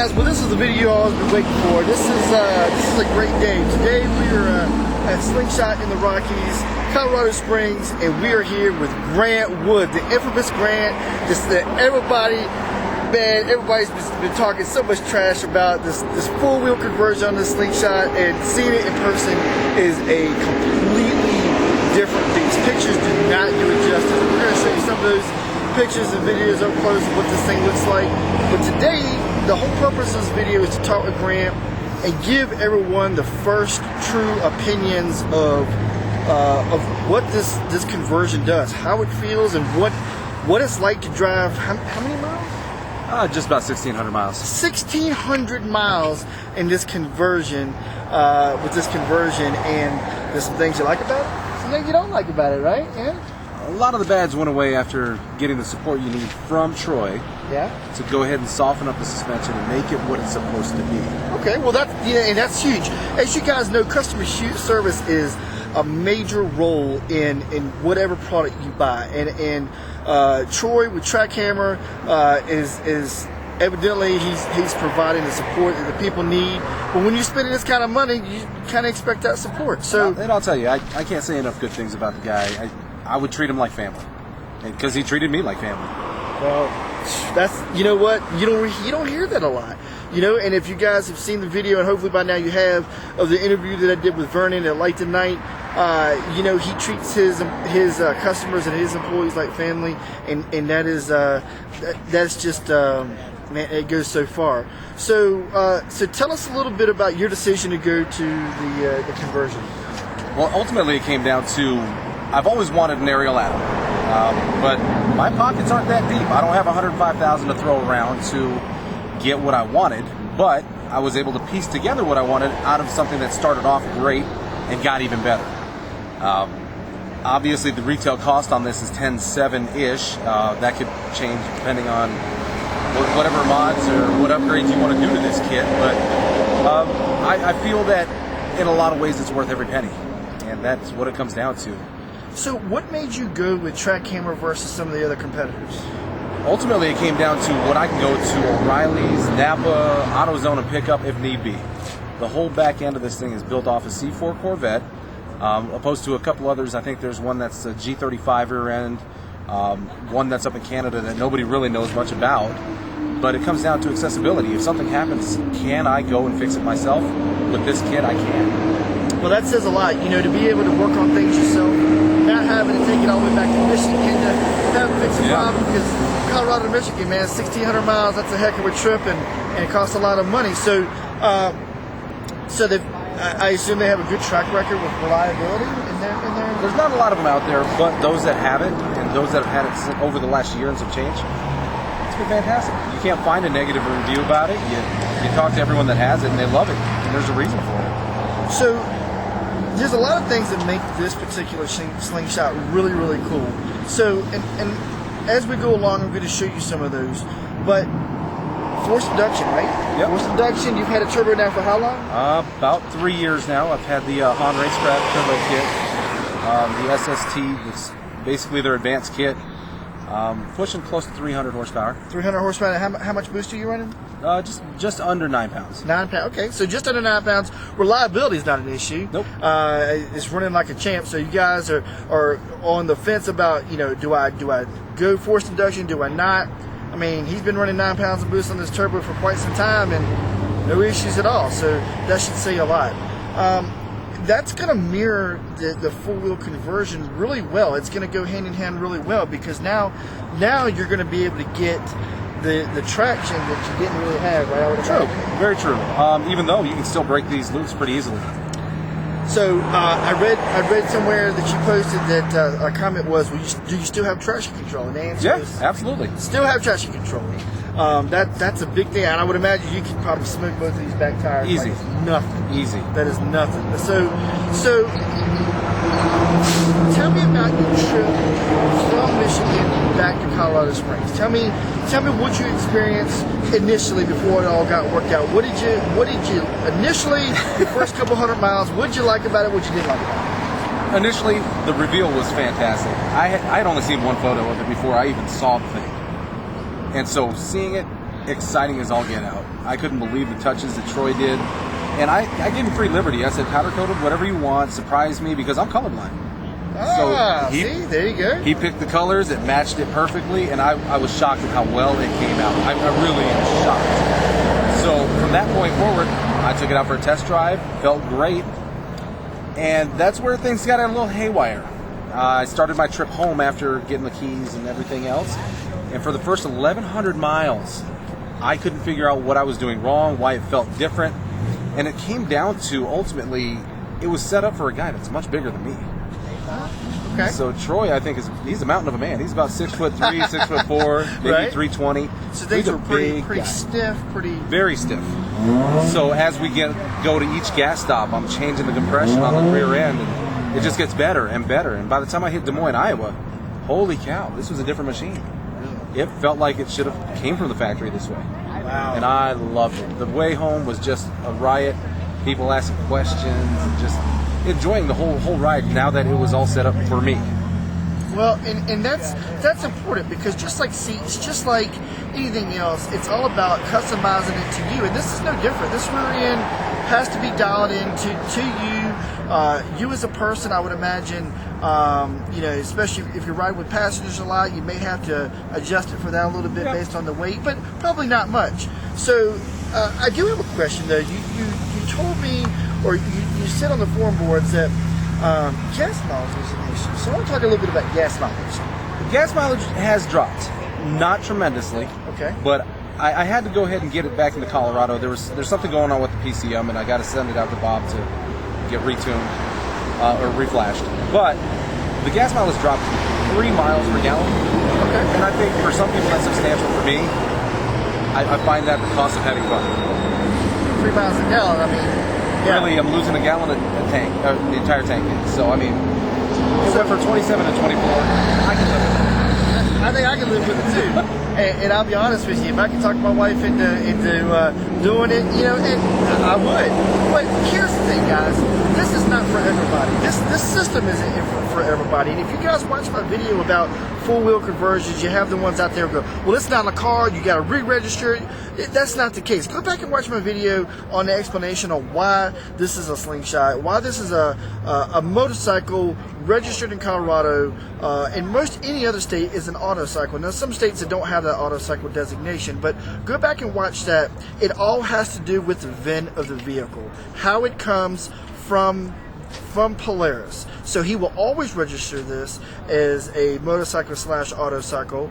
guys, well, this is the video I've been waiting for. This is a great day. Today we are at Slingshot in the Rockies, Colorado Springs, and we are here with Grant Wood, the infamous Grant. Just that everybody's been talking so much trash about this full-wheel conversion on the Slingshot, and seeing it in person is a completely different beast. Pictures do not do it justice. We're going to show you some of those pictures and videos up close of what this thing looks like. But today, the whole purpose of this video is to talk with Grant and give everyone the first true opinions of what this conversion does, how it feels, and what it's like to drive. How many miles? Just about 1,600 miles. 1,600 miles in this conversion, with this conversion, and there's some things you like about it, some things you don't like about it, right? Yeah. A lot of the bads went away after getting the support you need from Troy. Yeah. To go ahead and soften up the suspension and make it what it's supposed to be. Okay, well and that's huge. As you guys know, customer service is a major role in whatever product you buy, and Troy with Trakhamr is evidently he's providing the support that the people need. But when you're spending this kind of money, you kind of expect that support. So, and I'll tell you, I can't say enough good things about the guy. I would treat him like family, because he treated me like family. Well, that's, you know what, you don't hear that a lot, and if you guys have seen the video, and hopefully by now you have, of the interview that I did with Vernon at Light Tonight, he treats his customers and his employees like family, and that's just man, it goes so far. So tell us a little bit about your decision to go to the conversion. Well, ultimately it came down to, I've always wanted an aerial Atom, but my pockets aren't that deep. I don't have $105,000 to throw around to get what I wanted, but I was able to piece together what I wanted out of something that started off great and got even better. Obviously, the retail cost on this is $10,700-ish. That could change depending on whatever mods or what upgrades you want to do to this kit, but I feel that in a lot of ways it's worth every penny, and that's what it comes down to. So what made you go with Trakhamr versus some of the other competitors? Ultimately, it came down to what I can go to O'Reilly's, Napa, AutoZone, and pick up if need be. The whole back end of this thing is built off a C4 Corvette, opposed to a couple others. I think there's one that's a G35 rear end, one that's up in Canada that nobody really knows much about. But it comes down to accessibility. If something happens, can I go and fix it myself? With this kit, I can. Well, that says a lot, to be able to work on things yourself, not having to take it all the way back to Michigan to have to fix a problem, because Colorado to Michigan, man, 1,600 miles, that's a heck of a trip, and it costs a lot of money. So I assume they have a good track record with reliability in there? There's not a lot of them out there, but those that have it, and those that have had it over the last year and some change, it's been fantastic. You can't find a negative review about it. You talk to everyone that has it, and they love it, and there's a reason for it. So there's a lot of things that make this particular Slingshot really, really cool. So, and as we go along, I'm going to show you some of those. But forced induction, right? Yep. Forced induction. You've had a turbo now for how long? About 3 years now. I've had the Han Racecraft turbo kit, the SST. It's basically their advanced kit. Pushing close to 300 horsepower. 300 horsepower. How much boost are you running? Just under 9 pounds. 9 pounds. Okay, so just under 9 pounds. Reliability is not an issue. Nope. It's running like a champ. So you guys are on the fence about, do I go forced induction? Do I not? I mean, he's been running 9 pounds of boost on this turbo for quite some time, and no issues at all. So that should say a lot. That's going to mirror the full-wheel conversion really well. It's going to go hand in hand really well, because now you're going to be able to get the traction that you didn't really have right? True, very true. Even though you can still break these loops pretty easily. So I read somewhere that you posted that a comment was, do you still have traction control? And the answer is, absolutely. Still have traction control. That's a big thing, and I would imagine you could probably smoke both of these back tires. Easy. Like it's nothing. Easy. That is nothing. So tell me about your trip from Michigan back to Colorado Springs. Tell me what you experienced initially before it all got worked out. What did you initially, the first couple hundred miles, what did you like about it, what you didn't like about it? Initially, the reveal was fantastic. I had only seen one photo of it before I even saw the thing. And so seeing it, exciting as all get out. I couldn't believe the touches that Troy did. And I gave him free liberty. I said, powder coated, whatever you want, surprise me, because I'm colorblind. See, there you go. He picked the colors, it matched it perfectly, and I was shocked at how well it came out. I really am shocked. So from that point forward, I took it out for a test drive, felt great, and that's where things got a little haywire. I started my trip home after getting the keys and everything else, and for the first 1,100 miles, I couldn't figure out what I was doing wrong, why it felt different, and it came down to, ultimately, it was set up for a guy that's much bigger than me. Okay. So Troy, I think, he's a mountain of a man. He's about 6'3", 6'4", maybe Right. 320. So things He's a are pretty guy. stiff, pretty. Very stiff. So as we go to each gas stop, I'm changing the compression on the rear end, and it just gets better and better. And by the time I hit Des Moines, Iowa, holy cow, this was a different machine. It felt like it should have came from the factory this way. Wow. And I loved it. The way home was just a riot. People asking questions, and just enjoying the whole ride now that it was all set up for me. Well, and that's important, because just like seats, just like anything else, it's all about customizing it to you. And this is no different. This rear end has to be dialed in to you. You as a person, I would imagine, especially if you're riding with passengers a lot, you may have to adjust it for that a little bit based on the weight, but probably not much. So I do have a question though. You told me, or you said on the forum boards that gas mileage was an issue. So I want to talk a little bit about gas mileage. The gas mileage has dropped, not tremendously. Okay. But I had to go ahead and get it back into Colorado. There's something going on with the PCM, and I got to send it out to Bob to get retuned or reflashed. But the gas mileage dropped 3 miles per gallon. Okay. And I think for some people that's substantial. For me, I find that the cost of having fun. 3 miles a gallon. I mean, yeah. Really, I'm losing a gallon a tank, the entire tank. So I mean, it went from 27 to 24. I can live with it. I think I can live with it too. And I'll be honest with you, if I can talk my wife into doing it, and I would. But here's the thing, guys. This is not for everybody. This system isn't for everybody. And if you guys watch my video about full-wheel conversions, you have the ones out there who go, well, it's not a car, you got to re-register it. That's not the case. Go back and watch my video on the explanation on why this is a Slingshot, why this is a motorcycle registered in Colorado, and most any other state is an autocycle. Now, some states that don't have that autocycle designation, but go back and watch that. It all has to do with the VIN of the vehicle, how it comes from Polaris. So he will always register this as a motorcycle / autocycle,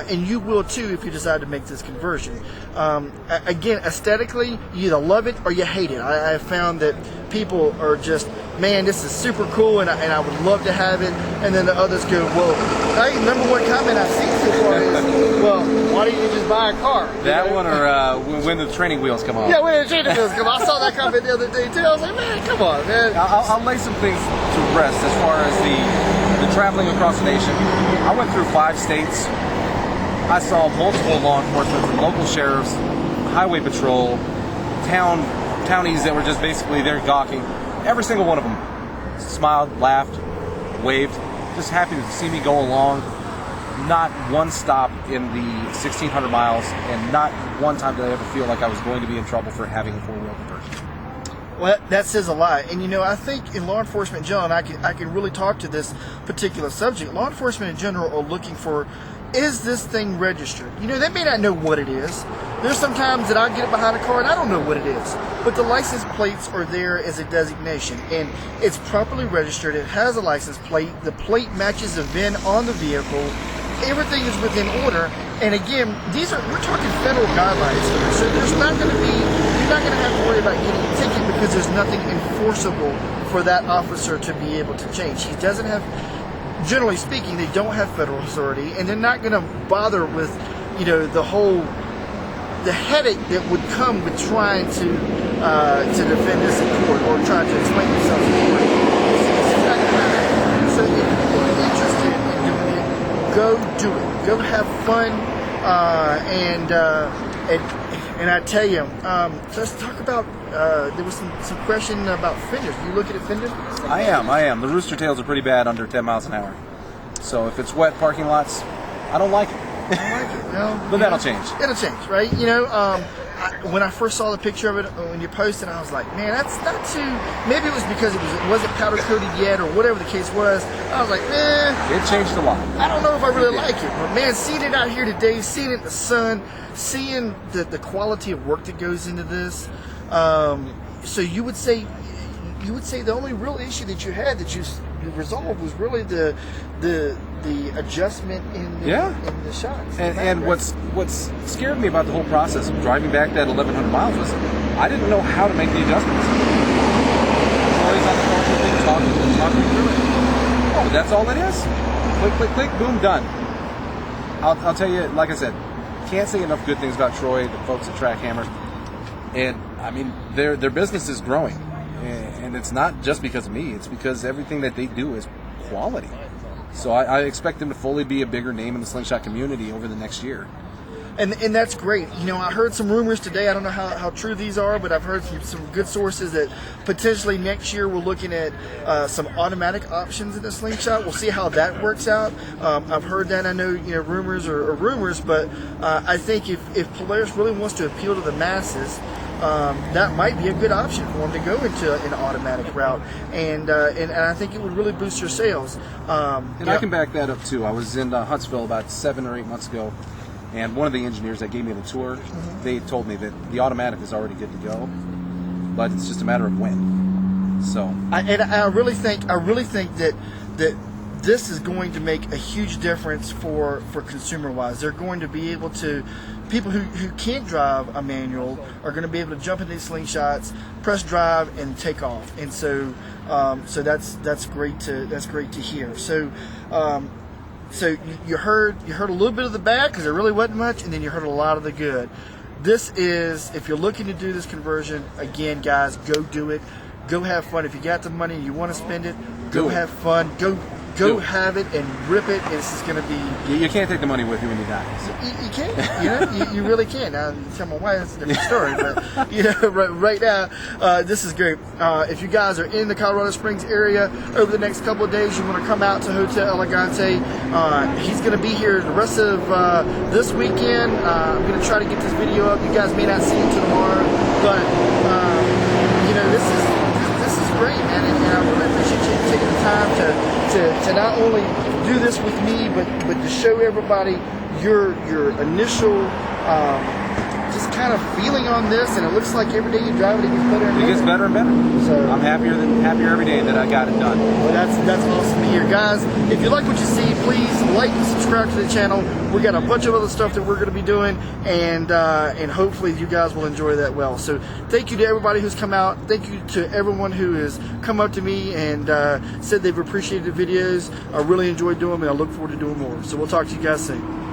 and you will too if you decide to make this conversion. Again, aesthetically, you either love it or you hate it. I have found that people are just, man, this is super cool, and I would love to have it. And then the others go, well, hey, number one comment I've seen so far is, well, why don't you just buy a car? That one, or when the training wheels come off. Yeah, when the training wheels come off. I saw that comment the other day too. I was like, man, come on, man. I'll lay some things to rest as far as the traveling across the nation. I went through 5 states. I saw multiple law enforcement, local sheriffs, highway patrol, townies that were just basically there gawking. Every single one of them smiled, laughed, waved, just happy to see me go along. Not one stop in the 1,600 miles, and not one time did I ever feel like I was going to be in trouble for having a 4-wheel conversion. Well, that says a lot. And I think in law enforcement in general, and I can really talk to this particular subject, law enforcement in general are looking for, is this thing registered? They may not know what it is. There's sometimes that I get behind a car and I don't know what it is. But the license plates are there as a designation, and it's properly registered. It has a license plate. The plate matches the VIN on the vehicle. Everything is within order. And again, we're talking federal guidelines here. So you're not going to have to worry about getting a ticket, because there's nothing enforceable for that officer to be able to change. He doesn't have, generally speaking, they don't have federal authority, and they're not going to bother with, the headache that would come with trying to defend this in court or trying to explain themselves in court. It's not going to happen. So if you're interested in doing it, go do it. Go have fun, and I tell you, let's talk about. There was some question about fenders. Do you look at fenders? I am. The rooster tails are pretty bad under 10 miles an hour. So if it's wet parking lots, I don't like it. I like it. Well, But that'll change. It'll change, right? When I first saw the picture of it when you posted, I was like, man, that's not too. Maybe it was because it wasn't powder coated yet, or whatever the case was. I was like, It changed a lot. I don't know if I really like it, but man, seeing it out here today, seeing it in the sun, seeing the quality of work that goes into this. So you would say the only real issue that you had that you resolved was really the adjustment in the shots. And what's scared me about the whole process of driving back that 1,100 miles was I didn't know how to make the adjustments. Always on the phone with me, talking through it. Oh, that's all it is. Click, click, click, boom, done. I'll tell you, like I said, can't say enough good things about Troy, the folks at Trakhamr, and I mean their business is growing, and it's not just because of me. It's because everything that they do is quality. So I expect them to fully be a bigger name in the Slingshot community over the next year. And that's great. I heard some rumors today. I don't know how true these are, but I've heard from some good sources that potentially next year we're looking at some automatic options in the Slingshot. We'll see how that works out. I've heard that. I know rumors are rumors, but I think if Polaris really wants to appeal to the masses, that might be a good option for them to go into an automatic route, and I think it would really boost your sales. I can back that up too. I was in Huntsville about 7 or 8 months ago, and one of the engineers that gave me the tour, they told me that the automatic is already good to go, but it's just a matter of when. So I really think that this is going to make a huge difference for consumer wise. They're going to be able to. People who can't drive a manual are going to be able to jump into these Slingshots, press drive, and take off. And so that's great to hear. So you heard a little bit of the bad because there really wasn't much, and then you heard a lot of the good. This is, if you're looking to do this conversion, again, guys, go do it. Go have fun. If you got the money and you want to spend it, go have fun. Go have it and rip it. This is going to be. You can't take the money with you when you die. So. You can't. You really can't. Now, you tell my wife that's a different story, but right now, this is great. If you guys are in the Colorado Springs area over the next couple of days, you want to come out to Hotel Elegante. He's going to be here the rest of this weekend. I'm going to try to get this video up. You guys may not see it till tomorrow, but this is great, man, and I really appreciate you taking the time to not only do this with me, but to show everybody your initial just kind of feeling on this. And it looks like every day you drive it, it gets better and better. It gets better and better. So I'm happier every day that I got it done. Well, that's awesome to hear, guys. If you like what you see, please like and subscribe to the channel. We got a bunch of other stuff that we're going to be doing, and hopefully you guys will enjoy that well. So thank you to everybody who's come out. Thank you to everyone who has come up to me and said they've appreciated the videos. I really enjoyed doing them, and I look forward to doing more. So we'll talk to you guys soon.